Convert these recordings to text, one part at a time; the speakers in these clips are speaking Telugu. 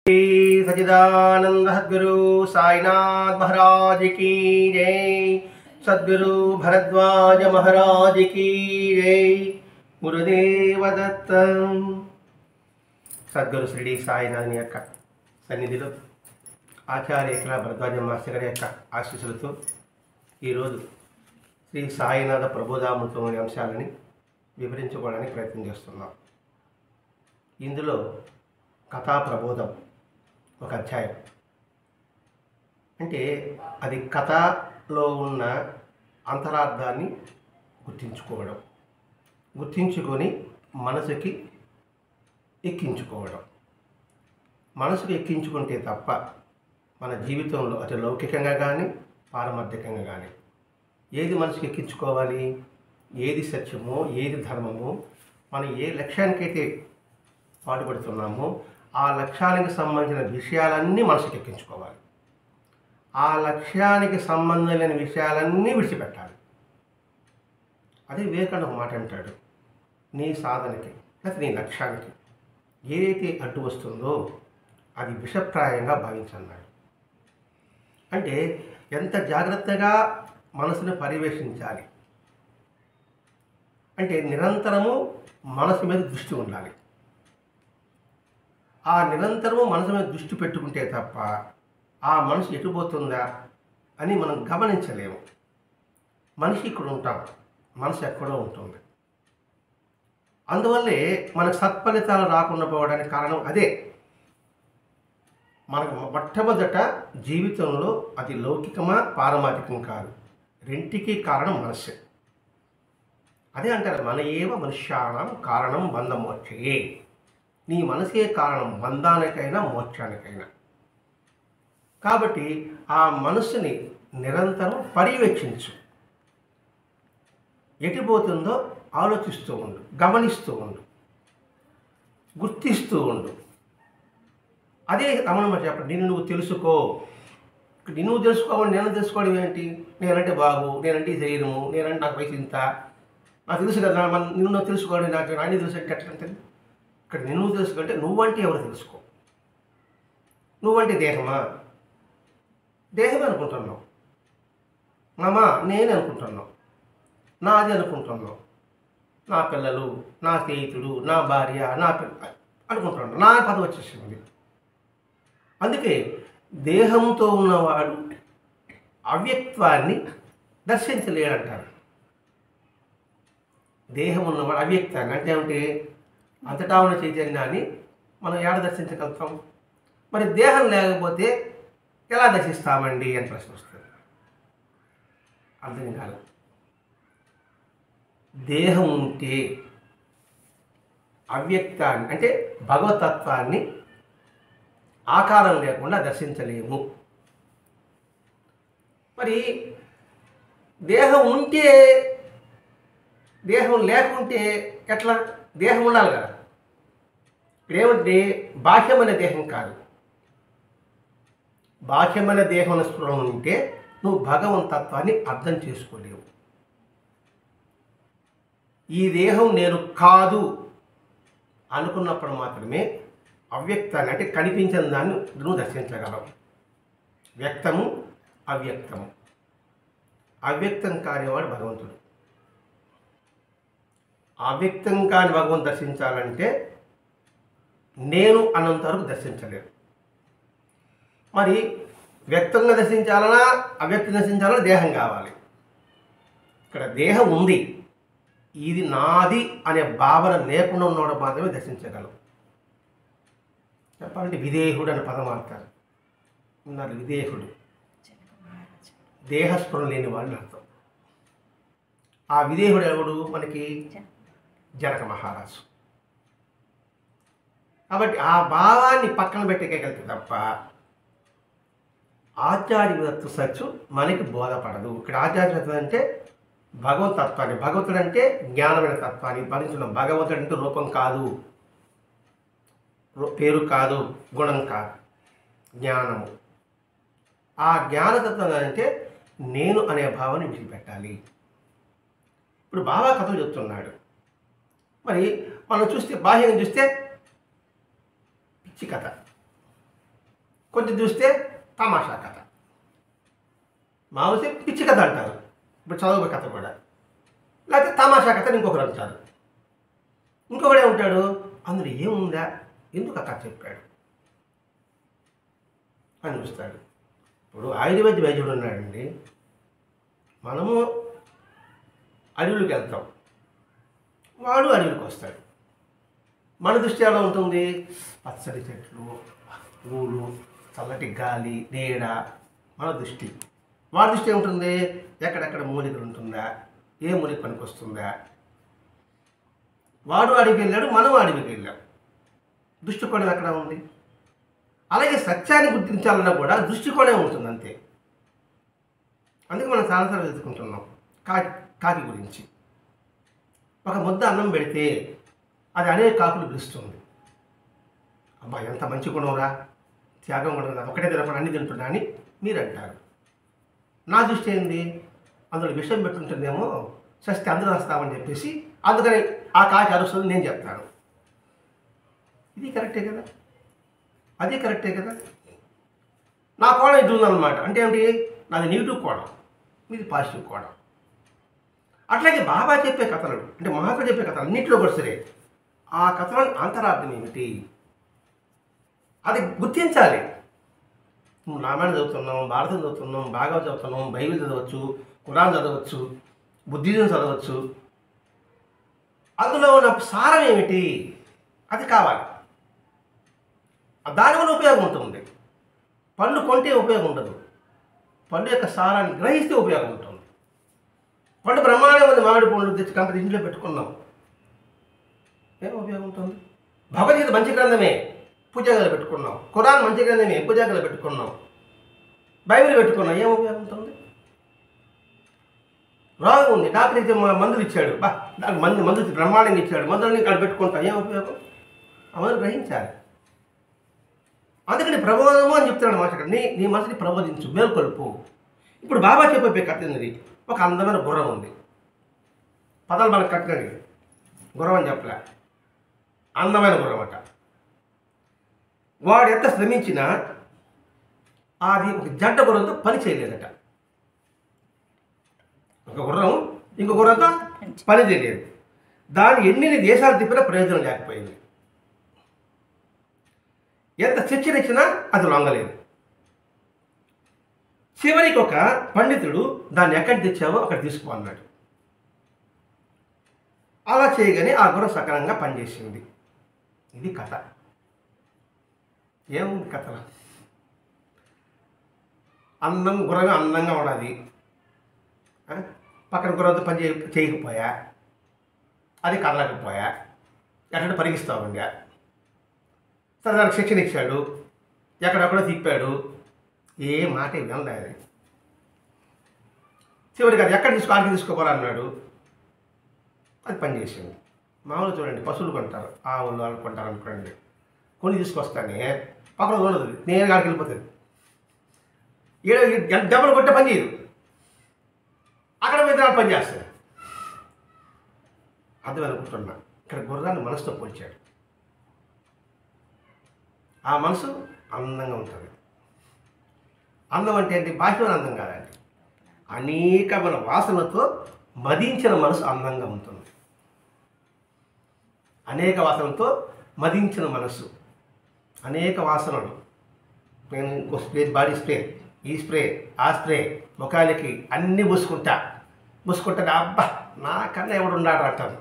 सच्चिदानंद सद्गुरु साईनाथ महाराज की जय। सद्गुरु भरद्वाज महाराज की जय। गुरुदेव दत्त। సద్గురు శ్రీ సాయినాథుని యొక్క సన్నిధిలో ఆచార్య భరద్వాజ మాస్టర్ గారి యొక్క ఆశీస్సులతో ఈరోజు శ్రీ సాయినాథ ప్రబోధామృతంలోని అంశాలని వివరించుకోవడానికి ప్రయత్నం చేస్తున్నాం. ఇందులో కథా ప్రబోధం ఒక అధ్యాయం. అంటే అది కథలో ఉన్న అంతరార్థాన్ని గుర్తించుకొని మనసుకి ఎక్కించుకోవడం. మనసుకు ఎక్కించుకుంటే తప్ప మన జీవితంలో అటు లౌకికంగా కానీ పారమార్థికంగా కానీ ఏది మనసుకు ఎక్కించుకోవాలి, ఏది సత్యమో ఏది ధర్మమో, మనం ఏ లక్ష్యానికైతే పాటుపడుతున్నామో ఆ లక్ష్యానికి సంబంధించిన విషయాలన్నీ మనసుకు ఎక్కించుకోవాలి. ఆ లక్ష్యానికి సంబంధం లేని విషయాలన్నీ విడిచిపెట్టాలి. అదే వివేకానంద ఒక మాట అంటాడు, నీ సాధనకి లేకపోతే నీ లక్ష్యానికి ఏదైతే అడ్డు వస్తుందో అది విషప్రాయంగా భావించన్నాడు. అంటే ఎంత జాగ్రత్తగా మనసును పర్యవేక్షించాలి అంటే నిరంతరము మనసు మీద దృష్టి ఉండాలి. ఆ నిరంతరము మనసు మీద దృష్టి పెట్టుకుంటే తప్ప ఆ మనసు ఎటుపోతుందా అని మనం గమనించలేము. మనిషి ఇక్కడ ఉంటాం, మనసు ఎక్కడో ఉంటుంది. అందువల్లే మనకు సత్ఫలితాలు రాకుండా పోవడానికి కారణం అదే. మనకు మొట్టమొదట జీవితంలో అది లౌకికమా పారమార్థికం కాదు, రెంటికి కారణం మనస్సే. అదే అంటారు, మన ఏవ మనుష్యానం కారణం బంధమోక్షయే. నీ మనసే కారణం బంధానికైనా మోక్షానికైనా. కాబట్టి ఆ మనస్సుని నిరంతరం పర్యవేక్షించు. ఎటుపోతుందో ఆలోచిస్తూ ఉండు, గమనిస్తూ ఉండు, గుర్తిస్తూ ఉండు. అదే రమణ చెప్పండి, నిన్ను నువ్వు తెలుసుకో. నిన్ను తెలుసుకోవాలి, నేను తెలుసుకోవడం ఏంటి? నేనంటే బాబు, నేనంటే శరీరము, నేనంటే నాకు వయసు ఇంత, నాకు తెలుసు కదా. నిన్ను నువ్వు తెలుసుకోవాలి, నాకు అన్నీ తెలుసు అంటే ఎట్లంటే ఇక్కడ నిన్ను తెలుసుకుంటే నువ్వంటే ఎవరు తెలుసుకో. నువ్వంటే దేహమా? దేహమే అనుకుంటున్నావు. మామా నేనే అనుకుంటున్నావు, నాది అనుకుంటున్నావు, నా పిల్లలు, నా స్నేహితుడు, నా భార్య, నా పిల్ల అనుకుంటున్నాడు. నా పదవి వచ్చేసింది. అందుకే దేహంతో ఉన్నవాడు అవ్యక్త్వాన్ని దర్శించలేడంటారు. దేహం ఉన్నవాడు అవ్యక్తాన్ని అంటే అంతటా ఉన్న చైతన్యాన్ని మనం ఏడ దర్శించగలుగుతాం? మరి దేహం లేకపోతే ఎలా దర్శిస్తామండి అని ప్రశ్న వస్తుంది. అర్థం కాదు. దేహం ఉంటే అవ్యక్తాన్ని అంటే భగవతత్వాన్ని ఆకారం లేకుండా దర్శించలేము. మరి దేహం ఉంటే, దేహం లేకుంటే ఎట్లా? దేహం ఉండాలి కదా. ఇక్కడ ఏమంటే బాహ్యమైన దేహం కాదు, బాహ్యమైన దేహం స్పృహ ఉంటే నువ్వు భగవంతత్వాన్ని అర్థం చేసుకోలేవు. ఈ దేహం నేను కాదు అనుకున్నప్పుడు మాత్రమే అవ్యక్తాన్ని అంటే కనిపించిన దాన్ని నువ్వు దర్శించగలవు. వ్యక్తము అవ్యక్తము. అవ్యక్తం కానివాడు భగవంతుడు. అవ్యక్తం కాని భగవంతుడు దర్శించాలంటే నేను అన్నంత వరకు దర్శించలేరు. మరి వ్యక్తంగా దర్శించాలన్నా అవ్యక్తంగా దర్శించాలన్నా దేహం కావాలి. ఇక్కడ దేహం ఉంది, ఇది నాది అనే భావన లేకుండా ఉన్నవాడు మాత్రమే దర్శించగలవు. చెప్పాలంటే విదేహుడు అనే పదం వాడతారు. ఉన్నారు విదేహుడు, దేహస్ఫురణ లేని వాడిని అర్థం. ఆ విదేహుడు ఎవడు? మనకి జనక మహారాజు. కాబట్టి ఆ భావాన్ని పక్కన పెట్టగలిగితే తప్ప ఆచార్యతత్వ సత్యం మనకి బోధపడదు. ఇక్కడ ఆచార్యతత్వం అంటే భగవతత్వాన్ని, భగవంతుడు అంటే జ్ఞానమైన తత్వాన్ని భరించడం. భగవంతుడు అంటే రూపం కాదు, పేరు కాదు, గుణం కాదు, జ్ఞానము. ఆ జ్ఞానతత్వం అంటే నేను అనే భావాన్ని విడిచిపెట్టాలి. ఇప్పుడు బాబా కథలు చెప్తున్నాడు. మరి మనం చూస్తే బాహ్యంగా చూస్తే పిచ్చి కథ, కొంచెం చూస్తే తమాషా కథ, మామూలు పిచ్చి కథ అంటారు, ఇప్పుడు చదువు కథ కూడా, లేకపోతే తమాషా కథ ఇంకొకరు అంటారు. ఇంకొకడే ఉంటాడు, అందులో ఏముందా, ఎందుకు ఆ కథ చెప్పాడు అని చూస్తాడు. ఇప్పుడు ఆయుర్వేద వైద్యుడు ఉన్నాడండి, మనము అడవులకు వెళ్తాం, వాడు అడవులకు వస్తాడు. మన దృష్టి ఎలా ఉంటుంది, పచ్చడి చెట్లు, పూలు, చల్లటి గాలి, నీడ మన దృష్టి. వాడి దృష్టి ఏముంటుంది, ఎక్కడెక్కడ మూలికలు ఉంటుందా, ఏ మూలిక పనికి వస్తుందా. వాడు అడవికి వెళ్ళాడు, మనం అడవికి వెళ్ళాం, దృష్టికోణం ఎక్కడ ఉంది. అలాగే సత్యాన్ని గుర్తించాలన్నా కూడా దృష్టికోణం ఉంటుంది అంతే. అందుకే మనం చాలాసార్లు వెతుకుంటున్నాం కాకి గురించి. ఒక ముద్ద అన్నం పెడితే అది అనేక కాకులు పిలుస్తుంది. అబ్బా ఎంత మంచి గుణంరా, త్యాగం కూడా ఒకటే తినకుండా అన్ని తింటున్నా అని మీరు అంటారు. నా దృష్టి ఏంది, అందులో విషం పెట్టుంటుందేమో, సస్తే అందరూ వస్తామని చెప్పేసి అందుకని ఆ కాకి అరుస్తుంది నేను చెప్తాను. ఇది కరెక్టే కదా, అది కరెక్టే కదా. నా కోణం ఇది ఉందన్నమాట. అంటే ఏమిటి, నాది నెగిటివ్ కోణం, మీది పాజిటివ్ కోణం. అట్లాగే బాబా చెప్పే కథలు, అంటే మహాత్ముడు చెప్పే కథలు అన్నింటిలో కూడా సరే, ఆ కథలను అంతరార్థం ఏమిటి అది గుర్తించాలి. నువ్వు రామాయణం చదువుతున్నాం, భారతం చదువుతున్నాం, భాగవతం చదువుతున్నాం, బైబిల్ చదవచ్చు, ఖురాన్ చదవచ్చు, బుద్ధిజం చదవచ్చు, అందులో ఉన్న సారం ఏమిటి అది కావాలి. దానివల్ల ఉపయోగం ఉంటుంది. పండు కొంటే ఉపయోగం ఉండదు, పండు యొక్క సారాన్ని గ్రహిస్తే ఉపయోగం ఉంటుంది. పండు బ్రహ్మాండం ఉంది, మామిడి పండు తెచ్చి కంపెనీ ఇంట్లో పెట్టుకున్నాం, ఏం ఉపయోగం ఉంటుంది. భగవద్గీత మంచి గ్రంథమే, పూజాగలు పెట్టుకున్నాం. ఖురాన్ మంచి గ్రంథమే, పూజాగలు పెట్టుకున్నాం. బైబిల్ పెట్టుకున్నాం, ఏం ఉపయోగం ఉంటుంది. రోగం ఉంది, డాక్టర్ అయితే మందులు ఇచ్చాడు, దానికి మందు బ్రహ్మాండంగా ఇచ్చాడు, మందులని ఇక్కడ పెట్టుకుంటాం, ఏం ఉపయోగం. అవన్నీ గ్రహించాలి. అందుకని ప్రబోధము అని చెప్తున్నాడు మాట. నీ మనసుని ప్రబోధించు, మేల్కొల్పు. ఇప్పుడు బాబా చెప్పే కథ ఏంది, ఒక అందమైన గుర్రం ఉంది. పదాలు మనకు కట్టండి, గుర్రం అని చెప్పలే, అందమైన గుర్రం అట. వాడు ఎంత శ్రమించినా అది ఒక జంట గుర్రంతో పని చేయలేదట. ఒక గుర్రం ఇంకో గుర్రంతో పని చేయలేదు. దాన్ని ఎన్ని దేశాలు తిప్పినా ప్రయోజనం లేకపోయింది. ఎంత శిక్షణ ఇచ్చినా అది లొంగలేదు. చివరికి ఒక పండితుడు దాన్ని ఎక్కడ తెచ్చావో అక్కడ తీసుకో అన్నాడు. అలా చేయగానే ఆ గుర్రం సక్రమంగా పనిచేసింది. ఇది కథ. ఏముంది కథలో, గుర్రం అందంగా ఉన్నది, పక్కన గుర్రంతో పని చేయకపోయా, అది కదలకపోయా, ఎక్కడ పరిగిస్తూ ఉండా. సరే దానికి శిక్షణ ఇచ్చాడు, ఎక్కడెక్కడో తిప్పాడు, ఏ మాట వినలేదు. చివరికి అది ఎక్కడ ఆడికి తీసుకోవాలన్నాడు, అది పనిచేసింది. మామూలు చూడండి, పశువులు కొంటారు, ఆవులు వాళ్ళు కొంటారు అనుకోండి, కొని తీసుకొస్తానే పక్కన ఉండదు, నేను ఆడికి వెళ్ళిపోతుంది. డబ్బులు కొట్టే పని చేయదు, అక్కడ మీద పని చేస్తుంది. అది అనుకుంటున్నా. ఇక్కడ గుర్రాన్ని మనసుతో పోల్చాడు. ఆ మనసు అందంగా ఉంటుంది. అందం అంటే ఏంటి, బాహ్యమైన అందం కాదండి, అనేకమైన వాసనలతో మదించిన మనసు అందంగా ఉంటుంది. అనేక వాసనలతో మదించిన మనసు, అనేక వాసనలు. నేను ఇంకో స్ప్రే, బాడీ స్ప్రే, ఈ స్ప్రే, ఆ స్ప్రే, ముఖానికి అన్నీ పూసుకుంటా, అబ్బా నాకన్నా ఎవడు ఉన్నాడు అంటాను.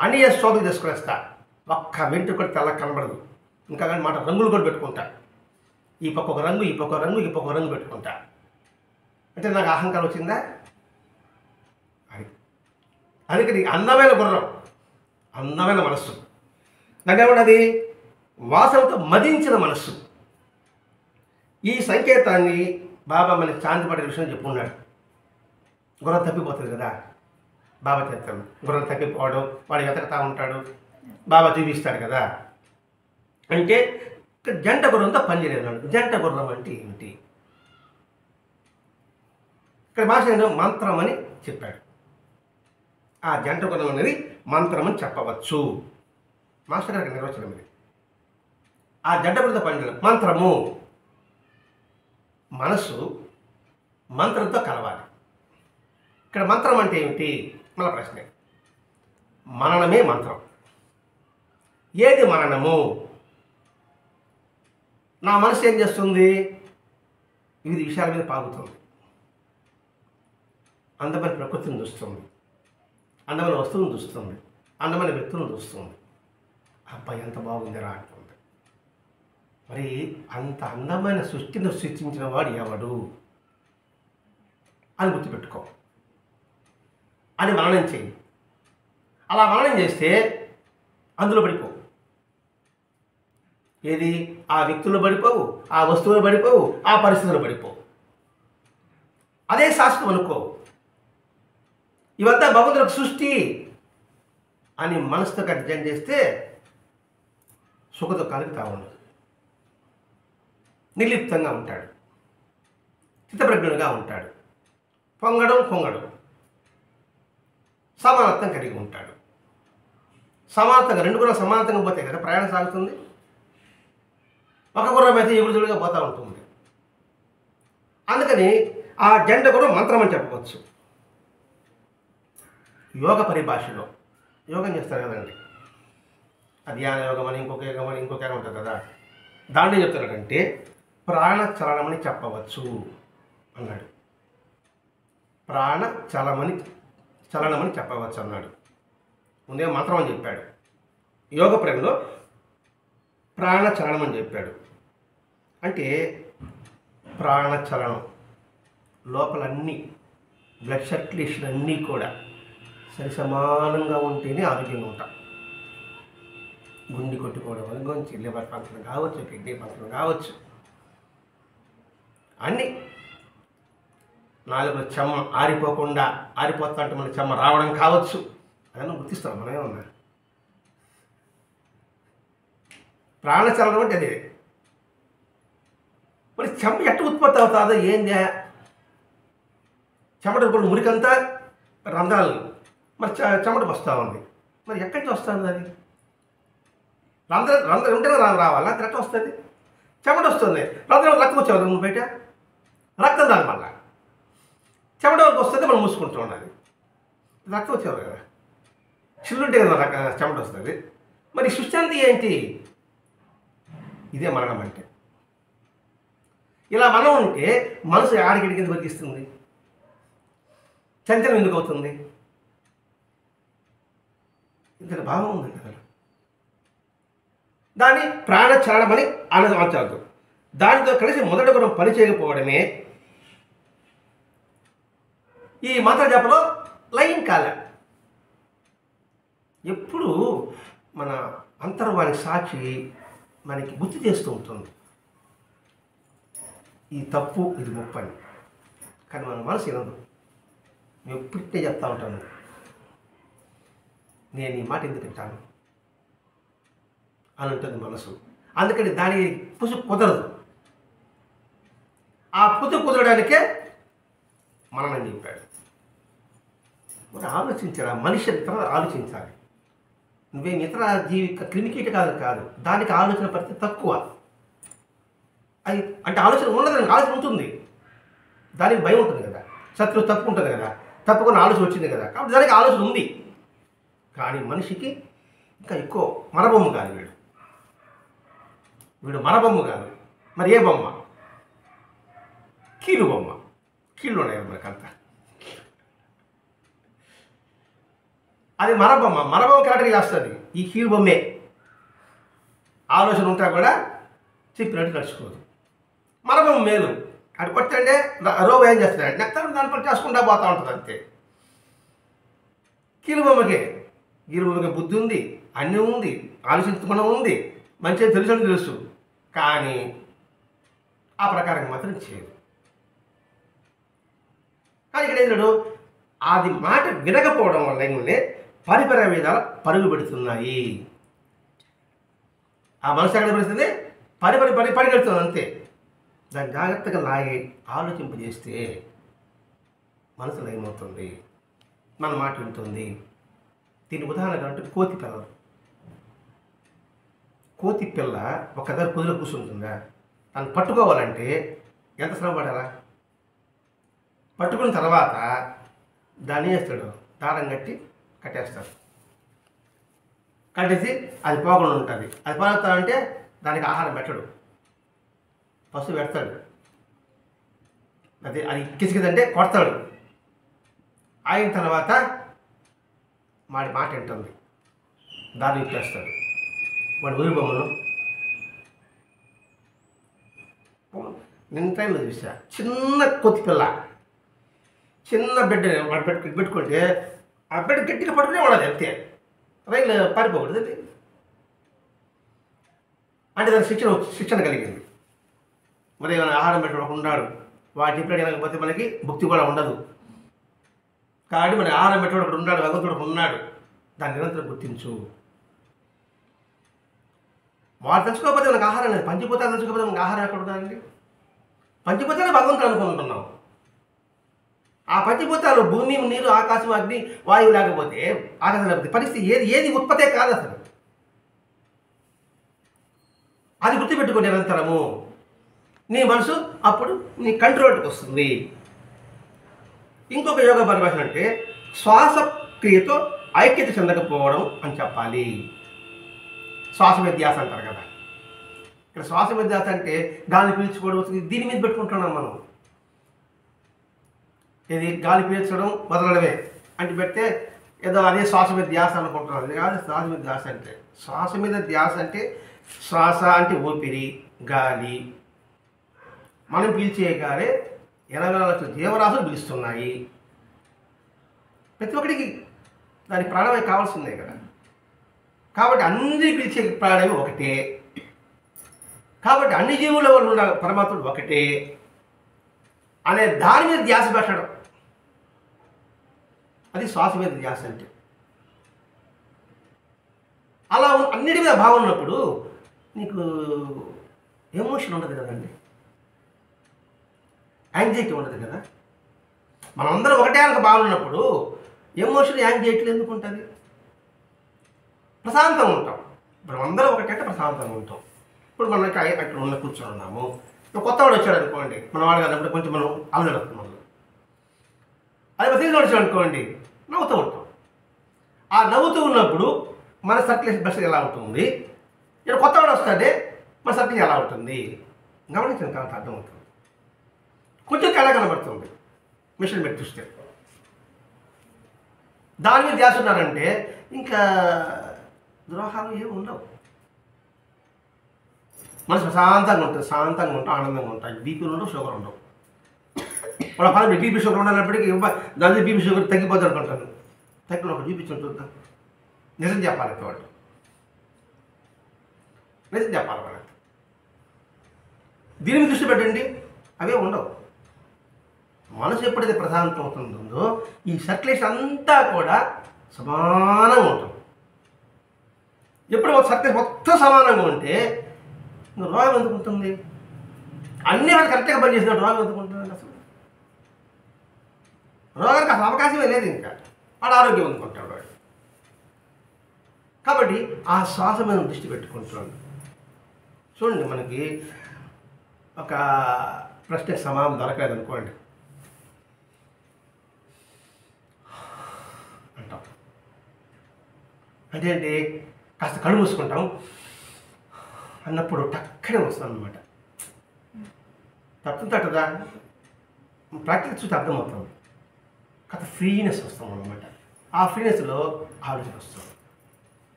అన్నీ సోదలు చేసుకునేస్తా, ఒక్క వెంట్రుక కూడా తెల్ల కనబడదు. ఇంకా కానీ మాట రంగులు కూడా పెట్టుకుంటా, ఈ పక్క ఒక రంగు, ఈ పక్క రంగు, ఈ పక్క రంగు పెట్టుకుంటా. అంటే నాకు అహంకారం వచ్చిందా? అందుకని అందమైన గుర్రం, అందమైన మనస్సు. దాన్ని ఏమన్నది, వాసనతో మదించిన మనస్సు. ఈ సంకేతాన్ని బాబా మనకి శాంతిపడే విషయం చెప్పుకున్నాడు. గుర్రం తప్పిపోతుంది కదా, బాబా చేస్తాడు. గుర్రం తప్పిపోవడం, వాడు వెతకతా ఉంటాడు, బాబా చూపిస్తాడు కదా. అంటే జంట గుర్రంతో పనిచేయలేదు. జంట గుర్రం అంటే ఏమిటి? ఇక్కడ భాష మంత్రం అని చెప్పాడు. ఆ జంట గుర్రం అనేది మంత్రం అని చెప్పవచ్చు. మాస్టర్ గారికి నిర్వచనం ఇది. ఆ జంటబుద్ధ పండితులు మంత్రము. మనసు మంత్రంతో కలవాలి. ఇక్కడ మంత్రం అంటే ఏమిటి? మన ప్రశ్నే. మననమే మంత్రం. ఏది మననము? నా మనసు ఏం చేస్తుంది? వివిధ విషయాల మీద పాగుతుంది. అందమైన ప్రకృతిని చూస్తుంది, అందమైన వస్తువులను చూస్తుంది, అందమైన వ్యక్తులను చూస్తుంది. అబ్బాయి ఎంత బాగుందిరా అంటుంది. మరి అంత అందమైన సృష్టిని సృష్టించిన వాడు ఎవడు అని గుర్తుపెట్టుకో, అని మననం చేయి. అలా మననం చేస్తే అందులో పడిపో. ఏది? ఆ వ్యక్తులు పడిపోవు, ఆ వస్తువులు పడిపోవు, ఆ పరిస్థితులు పడిపోవు. అదే శాస్త్రం అనుకో. ఇవంతా భగవంతుడికి సృష్టి అని మనసుతో అధ్యయనం చేస్తే సుఖదుఖానికి తావుండదు. నిర్లిప్తంగా ఉంటాడు, చిత్తప్రజ్ఞుడిగా ఉంటాడు, పొంగడం పొంగడం, సమానత్వం కలిగి ఉంటాడు. సమానతంగా, రెండు గుర్రాలు సమానతంగా పోతే కదా ప్రయాణం సాగుతుంది. ఒక గుర్రం అయితే ఎగురుదుడుగా పోతూ ఉంటుంది. అందుకని ఆ జంట గుర్రం మంత్రం అని చెప్పవచ్చు. యోగ పరిభాషలో యోగం చేస్తారు కదండి, ధ్యాన యోగం అని ఇంకొక యోగం అని ఇంకొక యోగం ఉంటుంది కదా, దాన్ని చెప్తున్నాడంటే ప్రాణ చలనమని చెప్పవచ్చు అన్నాడు. ప్రాణ చలనమని చెప్పవచ్చు అన్నాడు. ముందే మంత్రం అని చెప్పాడు. యోగ ప్రేమలో ప్రాణ చలనం అని చెప్పాడు. అంటే ప్రాణచలనం లోపలన్నీ బ్లడ్ సర్క్యులేషన్ అన్నీ కూడా సరి సమానంగా ఉంటేనే ఆరోగ్యంగా ఉంటాం. గుండె కొట్టుకోవడం వల్ల గురించి లివర్ ఫంక్షన్ కావచ్చు, కిడ్నీ ఫంక్షన్ కావచ్చు, అన్నీ నాలుగులో చెమ్మ ఆరిపోకుండా ఆరిపోతా అంటే మన చెమ్మ రావడం కావచ్చు. అదన్నీ గుర్తిస్తాం మనమే ఉన్నా. ప్రాణచలనం అంటే అదే. మరి చెమ్మ ఎట్ట ఉత్పత్తి అవుతుందో ఏందా? చెమట ఇప్పుడు మురికంతా రంధ్రాలు, మరి చెమట వస్తూ ఉంది. మరి ఎక్కడి నుంచి వస్తుంది అది? రంధ్రం ఉంటేనే రావాలా? ఎట్ట వస్తుంది? చెమట వస్తుంది, రంధ్రం రక్తం వచ్చేవాళ్ళు బయట రక్తం దాని వల్ల చెమట వరకు వస్తుంది, మనం మూసుకుంటూ ఉండాలి. రక్తం వచ్చేవారు కదా, చిల్లుంటే కదా చెమట వస్తుంది. మరి సృష్టి అంతా ఏంటి? ఇదే మరణం అంటే. ఇలా మనం ఉంటే మనసు ఆడికిడికి ఎందుకు బతికిస్తుంది? చంచలం ఎందుకు అవుతుంది? ఇంత భావం ఉంది కదా. దాన్ని ప్రాణచలనమని ఆనందించవద్దు. దానితో కలిసి మొదట మనం పని చేయకపోవడమే ఈ మంత్ర జపలో లయం కాలే. ఎప్పుడు మన అంతర్వాణి సాక్షి మనకి గుర్తు చేస్తూ ఉంటుంది, ఈ తప్పు ఇది ముప్పు అని. కానీ మన మనసు వినదు. నేను ఎప్పుడే చెప్తా ఉంటాను, నేను ఈ మాట ఎందుకు వింటాను అని ఉంటుంది మనసు. అందుకని దాని పుసు కుదరదు. ఆ పుసు కుదరడానికే మనని చెప్పాడు. మరి ఆలోచించాలి, ఆ మనిషి ఇతర ఆలోచించాలి. నువ్వేం ఇతర జీవి క్రిమికీట కాదు, దానికి ఆలోచన పరిస్థితి తక్కువ. అది అంటే ఆలోచన ఉన్నదని, ఆలోచన ఉంటుంది, దానికి భయం ఉంటుంది కదా, శత్రువు తప్పు ఉంటుంది కదా, తప్పకుండా ఆలోచన వచ్చింది కదా, కాబట్టి దానికి ఆలోచన ఉంది. కానీ మనిషికి ఇంకా ఎక్కువ మరబొమ్మ కాదు వీడు మరబొమ్మ కాదు. మరి ఏ బొమ్మ? కీలు బొమ్మ. కీళ్ళు ఉన్నాయి కదా మనకంతా. అది మరబొమ్మ కేటగిరీ చేస్తుంది. ఈ కీలు బొమ్మే ఆలోచన ఉంటా కూడా చెప్పినట్టు నడుచుకోదు. మరబొమ్మ మేలు. అటు కొట్టంటే రోగం ఏం చేస్తున్నాడు, నెక్స్ట్ దాని పని చేసుకుంటా పోతూ ఉంటుంది అంతే. కీలుబొమ్మకి బుద్ధి ఉంది, అన్నీ ఉంది, ఆలోచించకుండా ఉంది, మంచిగా తెలుసు, కానీ ఆ ప్రకారం మాత్రం చేయదు. కానీ ఇక్కడ ఏంటంటే అది మాట వినకపోవడం వల్ల ఏంటంటే పరిపర విధాలు పరుగు పెడుతున్నాయి. ఆ మనసు ఎక్కడ పెడుతుంది? పరిగెడుతుంది అంతే. దాన్ని జాగ్రత్తగా లాగి ఆలోచింపజేస్తే మనసు లయమవుతుంది, మన మాట వింటుంది. దీని ఉదాహరణ అంటే కోతి పిల్లలు. కోతి పిల్ల ఒక దగ్గర కుదిలో కూర్చుంటుందా? తను పట్టుకోవాలంటే ఎంత శ్రమ పడాలా? పట్టుకున్న తర్వాత దాన్ని వేస్తాడు, దారం కట్టేస్తాడు. కట్టేసి అది పోకుండా ఉంటుంది. అది పోతాడంటే దానికి ఆహారం పెట్టడు, పశువు పెడతాడు. అది కిసికిదంటే కొడతాడు. అయిన తర్వాత మాట వింటుంది, దాన్ని ఇప్పేస్తాడు. వాడు ఊరి బొమ్మలు నిన్న టైంలో చూసా. చిన్న కొత్తి పిల్ల, చిన్న బిడ్డ వాడు పెట్టుకుంటే ఆ బిడ్డ గట్టిగా పట్టుకునే వాడు అంతే, రైలు పారిపోకూడదు. అది అంటే దానికి శిక్షణ కలిగింది. మరి ఆహారం పెట్టడం ఉన్నాడు, వాడు చెప్పినట్టు వినకపోతే మనకి భక్తి కూడా ఉండదు. కాబట్టి మన ఆహారం పెట్టడం ఒకటి ఉన్నాడు, భగవంతుడు ఉన్నాడు, దాన్ని నిరంతరం గుర్తించు. వాడు తెచ్చుకోకపోతే మనకు ఆహారం లేదు. పంచిపోతాలు తెచ్చుకోకపోతే మనకు ఆహారం ఎక్కడ ఉండాలండి? పంచిపోతానే భగవంతుడు అనుకుంటున్నాం. ఆ పంచిపోతాలు భూమి, నీరు, ఆకాశం, అగ్ని, వాయువు లేకపోతే ఆకాశం లేకపోతే పరిస్థితి ఏది ఉత్పత్తే కాదు అసలు. అది గుర్తుపెట్టుకో నిరంతరము. నీ మనసు అప్పుడు నీ కంట్రోల్కి వస్తుంది. ఇంకొక యోగా పరిభాష అంటే శ్వాసక్రియతో ఐక్యత చెందకపోవడం అని చెప్పాలి. శ్వాస వ్యధ్యాస అంటారు కదా. ఇక్కడ శ్వాస వ్యధ్యాస అంటే గాలి పీల్చుకోవడం, దీని మీద పెట్టుకుంటున్నాం మనం. ఇది గాలి పీల్చడం వదలడమే అంటే పెడితే ఏదో అదే శ్వాస మీద ధ్యాస అనుకుంటున్నాం. అది కాదు శ్వాస మీద ధ్యాస అంటే. శ్వాస మీద ధ్యాస అంటే శ్వాస అంటే ఊపిరి, గాలి. మనం పీల్చే గాలి 84 లక్షల జీవరాశులు పీలుస్తున్నాయి. ప్రతి ఒక్కడికి దాని ప్రాణమే కావాల్సిందే కదా. కాబట్టి అన్ని పిలిచే ప్రాణమే ఒకటే. కాబట్టి అన్ని జీవుల వల్ల ఉన్న పరమాత్ముడు ఒకటే అనే దాని మీద ధ్యాస పెట్టడం, అది శ్వాస మీద ధ్యాస అంటే. అలా అన్నిటి మీద భావం ఉన్నప్పుడు నీకు ఎమోషన్ ఉండదు కదండి, యాంగ్జైటీ ఉండదు కదా. మనమందరం ఒకటే ఒక భావన ఉన్నప్పుడు ఎమోషన్, యాంగ్జైటీలు ఎందుకు ఉంటుంది? ప్రశాంతంగా ఉంటాం. ఇప్పుడు అందరం ఒకటే ప్రశాంతంగా ఉంటాం. ఇప్పుడు మనకి అక్కడ ఉన్న కూర్చొని ఉన్నాము. కొత్త వాడు వచ్చాడు అనుకోండి, మన వాడు కాదన్నప్పుడు కొంచెం మనం అలజడుతున్నాం. అది తెలిసిన వచ్చాడు అనుకోండి, నవ్వుతూ ఉంటాం. ఆ నవ్వుతూ ఉన్నప్పుడు మన సర్క్యులేషన్ బస్ ఎలా ఉంటుంది, ఇక్కడ కొత్త వాడు వస్తాడే మన సర్క్యులేషన్ ఎలా ఉంటుంది గమనించిన తర్వాత అర్థమవుతుంది. కొంచెం తేడా కనబడుతుంది మిషన్ పెట్టి చూస్తే. దాని మీద ధ్యాస ఉన్నారంటే ఇంకా ద్రోహాలు ఏమి ఉండవు. మనసు ప్రశాంతంగా ఉంటుంది, శాంతంగా ఉంటాం, ఆనందంగా ఉంటాయి. బీపీలు ఉండవు, షుగర్ ఉండవు. వాళ్ళ పని బీపీ షుగర్ ఉన్నప్పటికీ దాని బీపీ షుగర్ తగ్గిపోతుంది అనుకుంటాను. తగ్గిన ఒక చూపించడం చూద్దాం. నిజం చెప్పాలి వాళ్ళు, నిజం చెప్పాలి వాళ్ళకి. దీని మీద దృష్టి పెట్టండి, అవే ఉండవు. మనసు ఎప్పుడైతే ప్రశాంతం అవుతుందో ఈ సర్క్యులేషన్ అంతా కూడా సమానంగా ఉంటుంది. ఎప్పుడు ఒక సర్క్యులేషన్ మొత్తం సమానంగా ఉంటే రోగం ఎందుకు ఉంటుంది? అన్నీ వాళ్ళు కరెక్ట్గా పనిచేసిన రోగం ఎందుకు ఉంటుంది? అసలు రోగానికి అసలు అవకాశమే లేదు. ఇంకా వాడు ఆరోగ్యం అనుకుంటాడు వాడు. కాబట్టి ఆ శ్వాస మీద దృష్టి పెట్టుకుంటున్నాడు. చూడండి, మనకి ఒక ప్రశ్నకు సమాధానం దొరకలేదు అనుకోండి అంటాం. అంటే ఏంటి? కాస్త కళ్ళు మూసుకుంటాం అన్నప్పుడు టక్కనే వస్తాం అనమాట. తప్పుతుంది అట్టదా ప్రాక్టికల్ చూస్తే అర్థమవుతుంది. కాస్త ఫ్రీనెస్ వస్తాం అనమాట. ఆ ఫ్రీనెస్లో ఆలోచన వస్తుంది.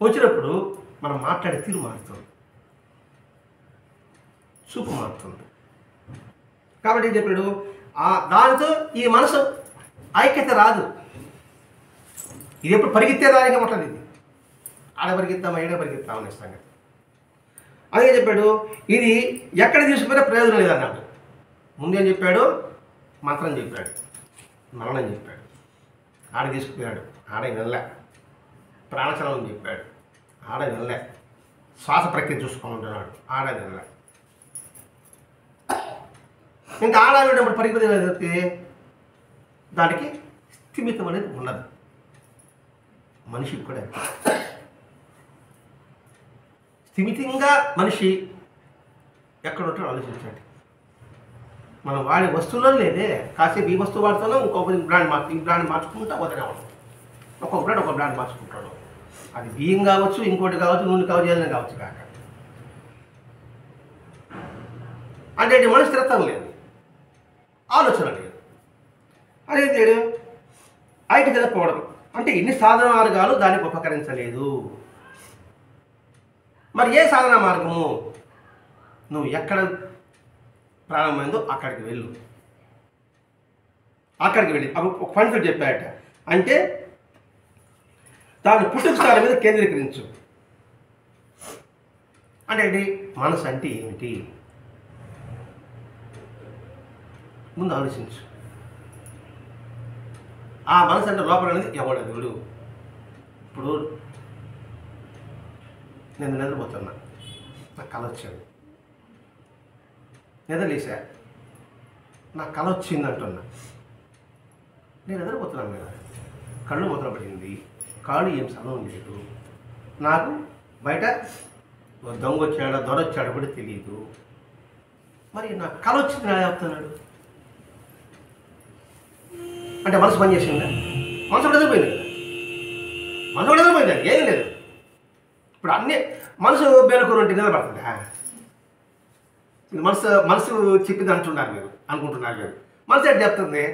వచ్చినప్పుడు మనం మాట్లాడే తీరు మారుతుంది, చూపు మారుతుంది. కాబట్టి ఏం చెప్పాడు? దానితో ఈ మనసు ఐక్యత రాదు. ఇది ఎప్పుడు పరిగెత్తేదానికి ఉంటుంది. ఇది ఆడ పరిగెత్తామా, ఈడ పరిగెత్తామని సంగతి. అదే చెప్పాడు, ఇది ఎక్కడ తీసుకుపోయినా ప్రయోజనం లేదన్నాడు. ముందేం చెప్పాడు? మంత్రం చెప్పాడు, మరణం చెప్పాడు, ఆడ తీసుకుపోయాడు, ఆడ వెళ్ళే. ప్రాణచలనం చెప్పాడు, ఆడ వెళ్ళే. శ్వాస ప్రక్రియ చూసుకోమంటున్నాడు, ఆడ వెళ్ళే. ఇంకా ఆడ వెళ్ళినప్పుడు పరిగెత్తే దానికి స్థిమితం అనేది ఉండదు. మనిషికి కూడా స్థిమితంగా మనిషి ఎక్కడ ఉంటాడో ఆలోచించండి. మనం వాడే వస్తువులో లేదే, కాసేపు ఈ వస్తువు వాడుతున్నాం, ఇంకొక బ్రాండ్ మార్చుకుంటా పోతూనే ఉంటాం. ఒక్కొక్క బ్రాండ్ మార్చుకుంటాడు. అది బియ్యం కావచ్చు, ఇంకోటి కావచ్చు, నూనె కావచ్చు, ఏదైనా కావచ్చు కాక. అంటే మనసు స్థిరత్వం లేదు, ఆలోచన లేదు. అదే లేడు ఐటి చదవకపోవడం అంటే ఎన్ని సాధన మార్గాలు దానికి ఉపకరించలేదు. మరి ఏ సాధన మార్గము? నువ్వు ఎక్కడ ప్రారంభమైందో అక్కడికి వెళ్ళు. అప్పుడు ఒక పండితుడు చెప్పాట, అంటే దాని పుట్టుక స్థానం మీద కేంద్రీకరించు. అంటే ఏంటి? మనసు అంటే ఏమిటి? ముందు ఆలోచించు. ఆ మనసు అంటే లోపల అనేది ఎవడదుడు. ఇప్పుడు నేను నిద్రపోతున్నా, నాకు కళ వచ్చాడు, నిద్రలేసా, నాకు కళ వచ్చింది అంటున్నా. నేను నిద్రపోతున్నాను కదా, కళ్ళు మూతపడింది, కాళ్ళు ఏం సమయం లేదు, నాకు బయట దొంగ వచ్చాడా దొర వచ్చాడు కూడా తెలియదు. మరి నాకు కళ వచ్చింది ఎలా చెప్తున్నాడు? అంటే మనసు పని చేసిందా? మనసు కూడా నిద్రపోయింది కదా, మనసు కూడా నిద్రపోయింది, ఏం లేదు. ఇప్పుడు అన్నీ మనసు బేలుకూరుంటే నిద్రపడుతుందా? మనసు చెప్పింది అనుకుంటున్నారు మీరు. మనసు అంటే చెప్తుంది,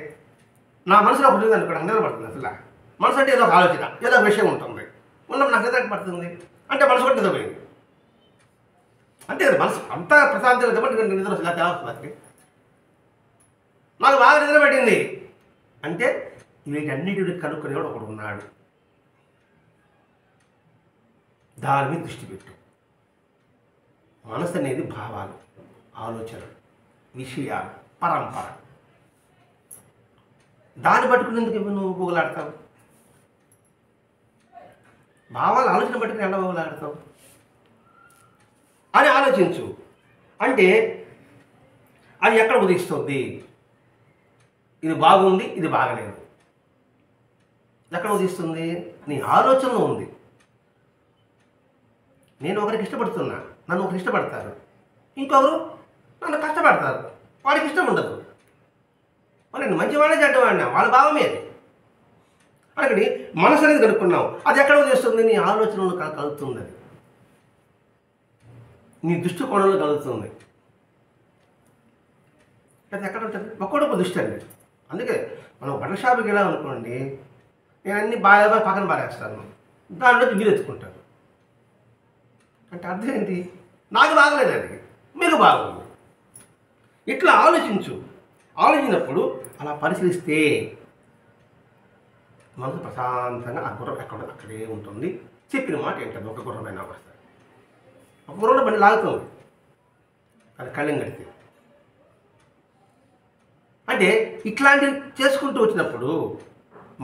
నా మనసులో ఒకటి ఉంది అనుకోండి, నిద్రపడుతుంది. అసలు మనసు అంటే ఏదో ఒక ఆలోచన, ఏదో ఒక విషయం ఉంటుంది, ఉన్నప్పుడు నాకు నిద్ర పడుతుంది అంటే మనసు కూడా నిద్రపోయింది అంతే కదా. మనసు అంతా ప్రశాంతంగా కాబట్టి నిద్ర వస్తుంది, ఎలా వస్తుంది? నాకు బాగా నిద్ర పట్టింది అంటే వీటన్నిటిని కనుక్కునేవాడు ఒకడు ఉన్నాడు. దాని మీద దృష్టి పెట్టు. మనసు అనేది భావాలు, ఆలోచనలు, విషయాలు, పరంపర. దాన్ని పట్టుకునేందుకు నువ్వు పోగులాడతావు? భావాలు ఆలోచన పట్టుకుని ఎలా పోగులాడతావు అని ఆలోచించు. అంటే అది ఎక్కడ ఉదయిస్తుంది? ఇది బాగుంది, ఇది బాగలేదు. ఎక్కడ ఉదయిస్తుంది? నీ ఆలోచనలో ఉంది. నేను ఒకరికి ఇష్టపడుతున్నా, నన్ను ఒకరు ఇష్టపడతారు, ఇంకొకరు నన్ను కష్టపడతారు, వాడికి ఇష్టం ఉండదు. మరి నేను మంచివాడే చెడ్డవాడినా వాళ్ళ భావమే అది. అక్కడి మనసు అనేది కనుక్కున్నావు, అది ఎక్కడ ఉదయిస్తుంది? నీ ఆలోచనలు కలుగుతుంది, అది నీ దృష్టికోణంలో కలుగుతుంది. అది ఎక్కడ ఉంటుంది? ఒక్కొక్క దృష్టి అండి. అందుకే మనం బట్టల షాపుకి వెళ్ళామనుకోండి, నేను అన్ని బాగా పక్కన పారేస్తాను, దాంట్లోకి మీరు ఎత్తుకుంటారు. అంటే అర్థం ఏంటి? నాకు బాగలేదు, అది మీకు బాగుంది. ఇట్లా ఆలోచించు. ఆలోచించినప్పుడు అలా పరిశీలిస్తే మనసు ప్రశాంతంగా ఆ గుర్రం ఎక్కడ అక్కడే ఉంటుంది. చెప్పిన మాట ఏంటది? ఒక గుర్రమైనా వస్తుంది, ఒక గుర్రంలో బండి లాగుతుంది, అది కళ్ళెం కడితే. అంటే ఇట్లాంటివి చేసుకుంటూ వచ్చినప్పుడు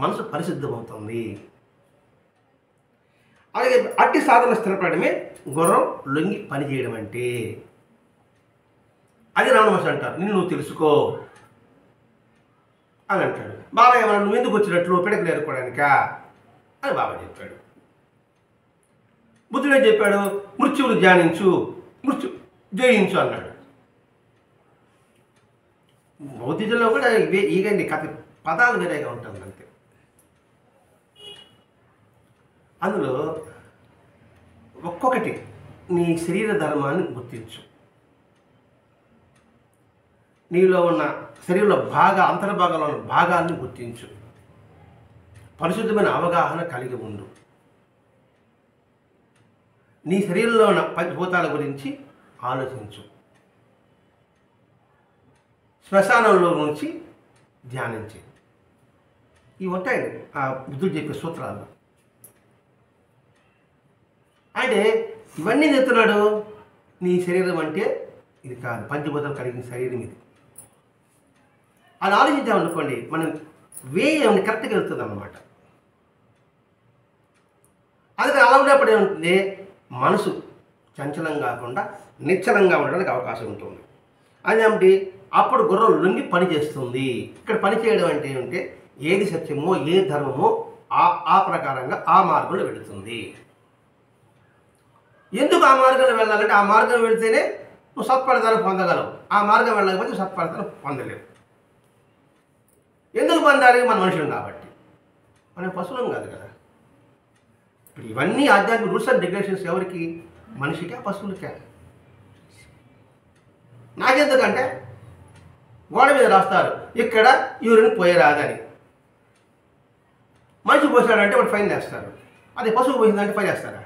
మనసు పరిశుద్ధమవుతుంది. అలాగే అట్టి సాధన స్థిరపడమే గుర్రం లొంగి పనిచేయడం అంటే. అది రమణ మహర్షి అంటారు, నిన్ను నువ్వు తెలుసుకో అని అంటాడు. బాబా ఏమన్నా నువ్వు ఎందుకు వచ్చినట్లు పిడకలు ఏరుకోవడానికా అని బాబా చెప్పాడు. బుద్ధుడే చెప్పాడు, మృత్యువును ధ్యానించు, మృత్యు జయించు అన్నాడు. బౌద్ధిజంలో కూడా ఈగండి కథ పదాలు వేరేగా ఉంటుంది అంతే. అందులో ఒక్కొక్కటి నీ శరీర ధర్మాన్ని గుర్తించు. నీలో ఉన్న శరీరంలో అంతర్భాగంలో ఉన్న భాగాన్ని గుర్తించు. పరిశుద్ధమైన అవగాహన కలిగి ఉండు. నీ శరీరంలో ఉన్న పంచభూతాల గురించి ఆలోచించు. శ్మశానంలో నుంచి ధ్యానించి. ఇవి ఉంటాయండి ఆ బుద్ధుడు చెప్పే సూత్రాలు. అంటే ఇవన్నీ చెప్తున్నాడు, నీ శరీరం అంటే ఇది కాదు, పంచభూతాలు కలిగిన శరీరం ఇది. అది ఆలోచించామనుకోండి, మనం ఏమైనా కరెక్ట్గా వెళ్తుంది అన్నమాట. అందుకని అలా ఉన్నప్పుడు ఏముంటుంది? మనసు చంచలం కాకుండా నిశ్చలంగా ఉండడానికి అవకాశం ఉంటుంది. అదేమిటి? అప్పుడు గుర్రం లొంగి పని చేస్తుంది. ఇక్కడ పని చేయడం అంటే ఏమంటే ఏది సత్యమో ఏ ధర్మమో ఆ ప్రకారంగా ఆ మార్గంలో వెళుతుంది. ఎందుకు ఆ మార్గంలో వెళ్ళాలంటే ఆ మార్గం వెళితేనే నువ్వు సత్ఫలితాలు పొందగలవు. ఆ మార్గం వెళ్ళకపోతే నువ్వు సత్ఫలితాలు పొందలేవు. ఎందుకు పొందాలి? మన మనుషులం కాబట్టి. మనం పశువులం కాదు కదా. ఇప్పుడు ఇవన్నీ ఆధ్యాత్మిక రూల్స్ అండ్ రెగ్యులేషన్స్ ఎవరికి? మనిషికా పశువులకా? నాకెందుకంటే గోడ మీద రాస్తారు ఇక్కడ యూరిన్ పోయరాదని. మనిషి పోసాడంటే వాడు ఫైన్ వేస్తారు. అదే పశువు పోసిందంటే ఫైన్ వేస్తారా?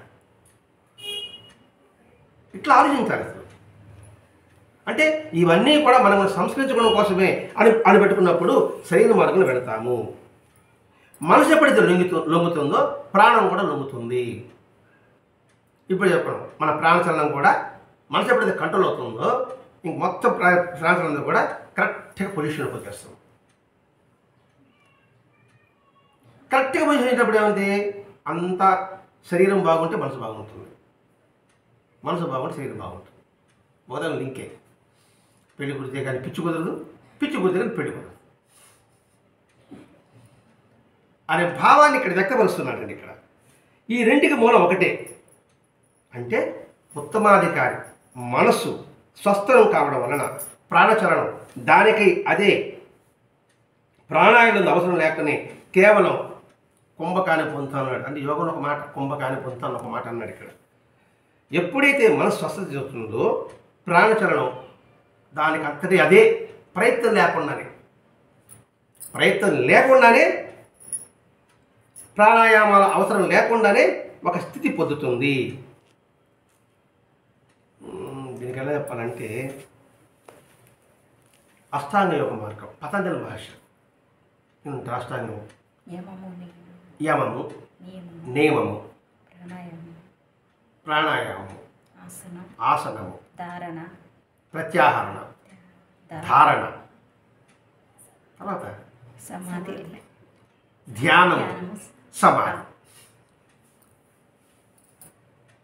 ఇట్లా ఆలోచించాలి అసలు. అంటే ఇవన్నీ కూడా మనం సంస్కరించుకోవడం కోసమే అని పెట్టుకున్నప్పుడు సరైన మార్గంలో వెళతాము. మనసు ఎప్పుడైతే లొంగుతుందో ప్రాణం కూడా లొంగుతుంది. ఇప్పుడు చెప్పడం మన ప్రాణచలనం కూడా మనసు ఎప్పుడైతే కంట్రోల్ అవుతుందో ఇంక మొత్తం ప్రాణచలనం కూడా కరెక్ట్గా పొజిషన్కి వచ్చేస్తాం. కరెక్ట్గా పొజిషన్ అయినప్పుడు ఏమంటే అంత శరీరం బాగుంటే మనసు బాగుంటుంది, మనసు బాగుంటే శరీరం బాగుంటుంది. మొదలు లింకే. పెళ్లి కుదిరితే కానీ పిచ్చి కుదరదు, పిచ్చి కుదిరితే కానీ పెళ్లి కుదరదు అనే భావాన్ని ఇక్కడ వ్యక్తపరుస్తున్నాడండి. ఇక్కడ ఈ రెంటికి మూలం ఒకటే. అంటే ఉత్తమాధికారి మనస్సు స్వస్థలం కావడం వలన ప్రాణచలనం దానికి అదే ప్రాణాయామం అవసరం లేకనే కేవలం కుంభకాన్ని పొందుతున్నాడు. అంటే యోగంలో ఒక మాట, కుంభకాన్ని పొందుతాను ఒక మాట అన్నాడు. ఇక్కడ ఎప్పుడైతే మనసు స్వస్థత చెందుతుందో ప్రాణచలనం దానికి అంతటి అదే ప్రయత్నం లేకుండానే ప్రాణాయామాల అవసరం లేకుండానే ఒక స్థితి పొందుతుంది. దీనికి ఎలా చెప్పాలంటే అష్టాంగ యోగ మార్గం పతంజలి భాష. అష్టాంగము యమము, నియమము, ప్రాణాయామము, ఆసనము, ప్రత్యాహరణ, ధారణ, తర్వాత సమాధి, ధ్యానం, సమాధి.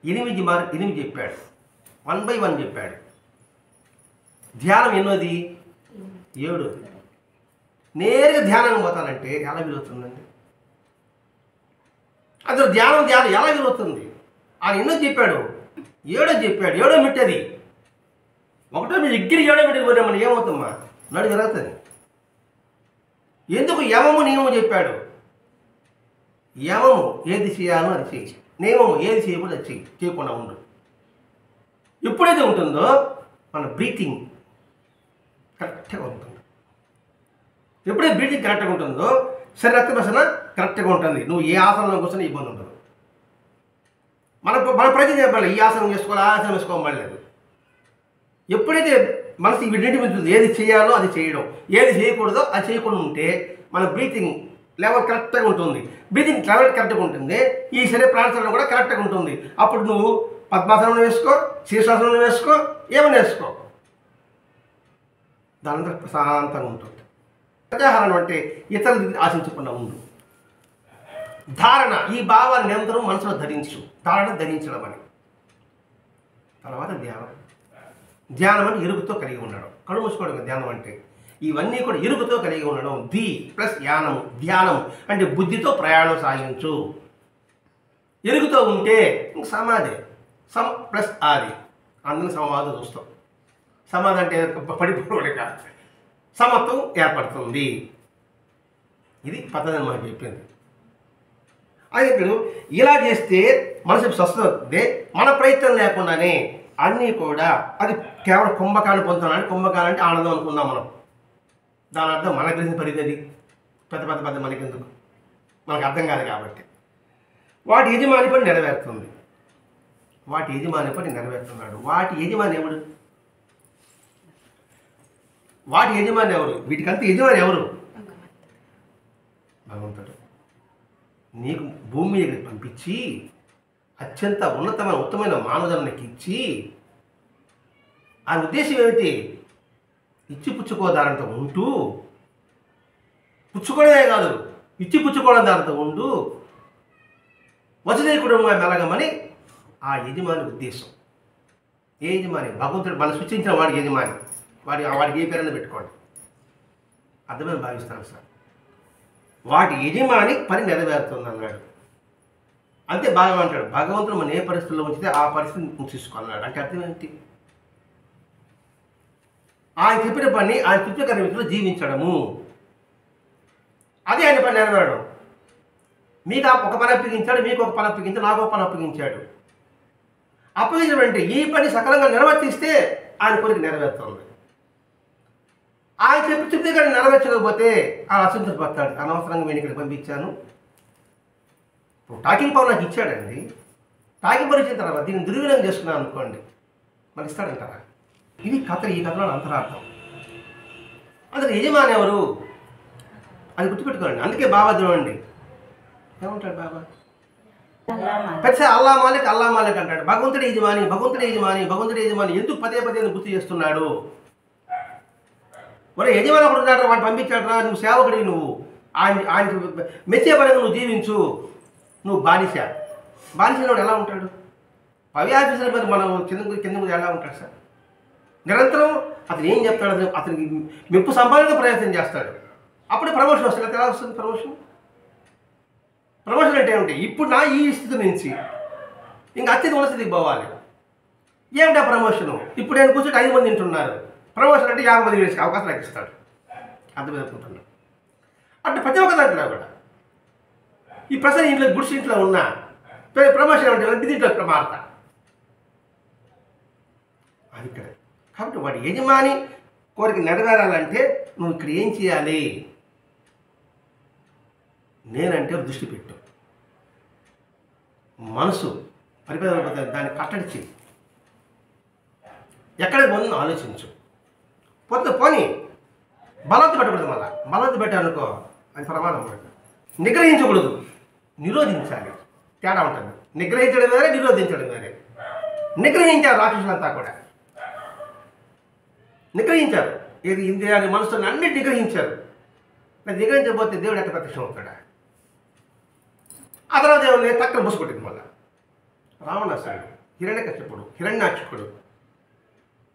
8 చెప్పాడు, 1 by 1 చెప్పాడు. ధ్యానం ఎన్నోది? 7. నేరుగా ధ్యానం పోతానంటే ఎలా వీలవుతుందండి? అసలు ధ్యానం ఎలా వీలవుతుంది? ఆయన ఎన్నో చెప్పాడు, 7 చెప్పాడు. 7 మిట్టది. 1 మీరు ఎగ్గిరి 7 మిట్టది పోతే మనం ఏమవుతుందమ్మా? నడు జరుగుతుంది. ఎందుకు యమము నియమము చెప్పాడు? యమము ఏది చేయాలో అది చేయి, నియమము ఏది చేయకూడదు అది చేయకుండా ఉండు. ఎప్పుడైతే ఉంటుందో మన బ్రీతింగ్ కరెక్ట్గా ఉంటుంది. ఎప్పుడైతే బ్రీతింగ్ కరెక్ట్గా ఉంటుందో శరీర ప్రసరణ కరెక్ట్గా ఉంటుంది. నువ్వు ఏ ఆసనంలో కూర్చొని ఇబ్బంది ఉండదు. మన ప్రయత్నం చెప్పాలి, ఈ ఆసనం చేసుకోవాలి, ఆ ఆసనం వేసుకోవాలి లేదు. ఎప్పుడైతే మనసు వీటింటి మీద ఏది చేయాలో అది చేయడం, ఏది చేయకూడదో అది చేయకుండా ఉంటే మన బ్రీతింగ్ లెవెల్ కరెక్ట్గా ఉంటుంది. బ్రీతింగ్ లెవెల్ కరెక్ట్గా ఉంటుంది, ఈ శరీర ప్రాణాయామం కూడా కరెక్ట్గా ఉంటుంది. అప్పుడు నువ్వు పద్మాసనం వేసుకో, శీర్షాసనం వేసుకో, ఏమైనా వేసుకో, దానంతా ప్రశాంతంగా ఉంటుంది. ప్రత్యాహారం అంటే ఇతరులు ఆశించకుండా ఉండు. ధారణ, ఈ భావాన్ని నిరంతరం మనసులో ధరించు. ధారణ ధరించడం అని. తర్వాత ధ్యానం. ధ్యానం అంటే ఎరుకుతో కలిగి ఉండడం, కళ్ళు మూసుకోవడం ధ్యానం అంటే. ఇవన్నీ కూడా ఎరుకుతో కలిగి ఉండడం. ధి ప్లస్ యానము, ధ్యానం అంటే బుద్ధితో ప్రయాణం సాగించు. ఎరుగుతో ఉంటే ఇంక సమాధి, సమ్ ప్లస్ ఆది, అందరిని సమవాదం చూస్తాం. సమాధి అంటే పడిపోవడం కాదు, సమత్వం ఏర్పడుతుంది. ఇది పద్ధతి మనకు చెప్పింది. అది ఇప్పుడు ఇలా చేస్తే మనసు స్వస్థత అవుతుంది. మన ప్రయత్నం లేకుండానే అన్నీ కూడా అది కేవలం కుంభకాన్ని పొందుతున్నాను. కుంభకాలు అంటే ఆనందం అనుకుందాం మనం. దాని అర్థం మనకు తెలిసిన పరిధి అది. పెద్ద మనకెందుకు, మనకు అర్థం కాదు కాబట్టి. వాటి యజమాని పని నెరవేరుతుంది. వాటి యజమాని పని నెరవేరుతున్నాడు. వాటి యజమాని ఎవడు? వాటి యజమాని ఎవరు? వీటికంతా యజమాని ఎవరు? భగవంతుడు. నీకు భూమి మీద పంపించి అత్యంత ఉన్నతమైన ఉత్తమైన మానవులకు ఇచ్చి, ఆ ఉద్దేశం ఏమిటి? ఇచ్చి పుచ్చుకోదారంతో ఉంటూ, పుచ్చుకోవడమే కాదు ఇచ్చి పుచ్చుకోవడం దానితో ఉంటూ వసుదైవ కుటుంబంగా మెలగమని ఆ యజమాని ఉద్దేశం. ఏ యజమాని? భగవంతుడు మనం సృష్టించిన వాడి యజమాని. వాడికి ఏ పేరైనా పెట్టుకోండి, అర్థమని భావిస్తాను సార్. వాటి యజమాని పని నెరవేరుతుంది అన్నాడు. అంతే బాగా అంటాడు. భగవంతుడు మనం ఏ పరిస్థితుల్లో ఉంచితే ఆ పరిస్థితిని తీసుకోవాలన్నాడు. అంటే అర్థం ఏంటి? ఆయన చెప్పిన పని ఆయన తృప్తికర రీతిలో జీవించడము, అదే ఆయన పని నెరవేరడం. మీకు ఒక పని అప్పగించాడు, మీకు ఒక పని అప్పగించాడు, నాకు ఒక పని అప్పగించాడు. అప్పగించడం అంటే ఈ పని సకలంగా నిర్వర్తిస్తే ఆయన కోరిక నెరవేరుతుంది. ఆయన తృప్తికర నెరవేర్చకపోతే ఆయన అసంతృప్తిపడతాడు. అనవసరంగా నేను ఇక్కడ పంపించాను. టాకింగ్ పవర్ నాకు ఇచ్చాడండి. టాకింగ్ పవర్ ఇచ్చిన తర్వాత దీన్ని దుర్వినియోగం చేసుకున్నాను అనుకోండి, మరి ఇస్తాడంటారా? ఇది కథ. ఈ కథలో అంతరార్థం. అందుకే యజమాని ఎవరు అది గుర్తుపెట్టుకోండి. అందుకే బాబా చూడండి ఏమంటాడు బాబా, ప్రతిసారి అల్లా మాలిక్ అంటాడు. భగవంతుడే యజమాని, భగవంతుడే యజమాని, భగవంతుడే యజమాని ఎందుకు పదే పదే గుర్తు చేస్తున్నాడు? ఒరే యజమాని ఒకడు ఉన్నాడు, వాడు పంపించాడు రా, నువ్వు సేవకుడివి, నువ్వు ఆయనకు మెచ్చే పరంగా నువ్వు జీవించు. నువ్వు బానిసైనవాడు ఎలా ఉంటాడు? పవి ఆఫీసర్ మీద మనం కింద ఎలా ఉంటాడు సార్? నిరంతరం అతను ఏం చెప్తాడు, అతనికి మెప్పు సంపాదన ప్రయత్నం చేస్తాడు. అప్పుడు ప్రమోషన్ వస్తుంది. ఎలా వస్తుంది ప్రమోషన్? ప్రమోషన్ అంటే ఏమిటి? ఇప్పుడు నా ఈ స్థితి నుంచి ఇంకా అత్యంత ఉన్నత స్థితికి పోవాలి. ఏమిటా ప్రమోషను? ఇప్పుడు నేను కూర్చొని 5 మంది తింటున్నారు. ప్రమోషన్ అంటే 50 మంది వేసే అవకాశం నాకు ఇస్తాడు. అర్థమవుతుంటున్నాను. అంటే ప్రతి ఒక్క దాంట్లో కూడా ఈ ప్రసన్న ఇంట్లో గుడ్స్ ఇంట్లో ఉన్నా ప్రమోషన్ అంటే దీంట్లో మారుతా. అది ఇక్కడ. కాబట్టి వాడి యజమాని కోరిక నెరవేరాలంటే నువ్వు ఇక్కడ ఏం చేయాలి? నేనంటే దృష్టి పెట్టు, మనసు పరిపేద దాన్ని కట్టడిచి ఎక్కడికి పోతుందో ఆలోచించు. పోనీ బలవంత పెట్టకూడదు. మళ్ళీ బలవంత పెట్టాలనుకో అది ప్రమాదం. నిగ్రహించకూడదు, నిరోధించాలి. తేడా ఉంటుంది. నిగ్రహించడం వేరే, నిరోధించడం వేరే. నిగ్రహించారు రాక్షసులంతా కూడా. నిగ్రహించారు. ఏది ఇంద్రియాన్ని, మనసుని అన్ని నిగ్రహించారు. నిగ్రహించకపోతే దేవుడు ఎక్కడ ప్రత్యక్షం అవుతాడా? ఆ తర్వాత దేవుని తక్కువ ముసుకొట్టింది. మళ్ళీ రావణాసురుడు, హిరణ్యకశ్యపుడు, హిరణ్యాక్షకుడు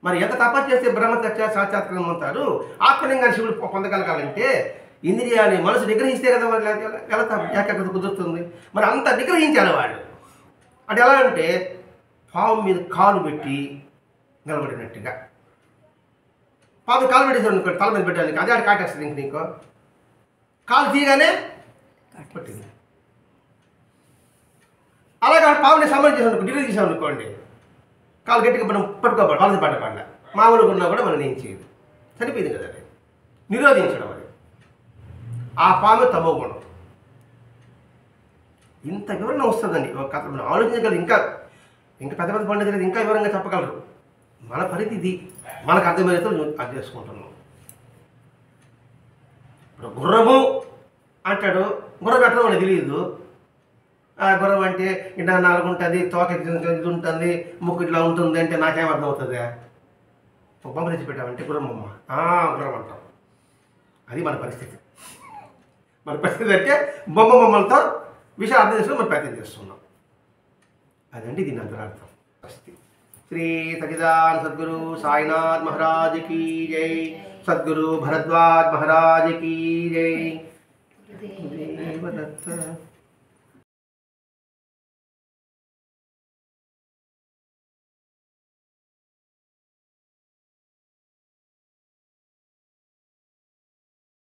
మరి ఎంత తపస్సు చేస్తే బ్రహ్మత్య సాక్షాత్కారం అవుతారు. ఆత్మలింగాన్ని శివుడు పొందగలగాలంటే ఇంద్రియాన్ని, మనసు నిగ్రహిస్తే కదా వాళ్ళు ఎలా ఏకాగ్రత కుదురుతుంది. మరి అంత నిగ్రహించాలి వాళ్ళు. అంటే ఎలా అంటే పాము మీద కాలు పెట్టి నిలబడినట్టుగా. పాము కాలు పెట్టేసాడు అనుకో, తల మీద పెట్టడానికి అదే ఆడ కాటేస్తుంది. నీకు కాలు తీయగానే పట్టింది. అలాగే పావుని సంబంధం చేసాను, డిగ్రీ చేసాం అనుకోండి, కాలు గట్టిగా మనం పట్టుకోబడి వలస పడ్డ మామూలుగా ఉన్నా కూడా మనం ఏం చేయదు. సరిపోయింది కదా. అది నిరోధించడం. అది ఆ పాము తమో గుణం. ఇంత వివరణ వస్తుందండి ఒక కథ. మనం ఆలోచించగలరు. ఇంకా పెద్ద పెద్ద పండితులు ఇంకా వివరంగా చెప్పగలరు. మన పరిధి ఇది. మనకు అర్థమైతే అది చేసుకుంటున్నాం. ఇప్పుడు గుర్రము అంటాడు. గుర్రం ఎట్లా మనకు తెలియదు. గుర్రం అంటే ఇట్లా 4 ఉంటుంది, తోక ఇది ఉంటుంది, ముక్కు ఇట్లా ఉంటుంది అంటే నాకేం అర్థం అవుతుంది? ఒక బొమ్మ తెచ్చి పెట్టామంటే గుర్రం బొమ్మ, గుర్రం అంటాం. అది మన పరిస్థితి. మన పరిస్థితి అంటే బొమ్మలతో విషయాలు అర్థం చేసుకుని మనం ప్రయత్నం చేస్తున్నాం. అదండి దీని అంతరార్థం. శ్రీ సచిదానంద సద్గురు సాయినాథ్ మహారాజ్ కీ జై. సద్గురు భరద్వాజ్ మహారాజ్ కీ జై.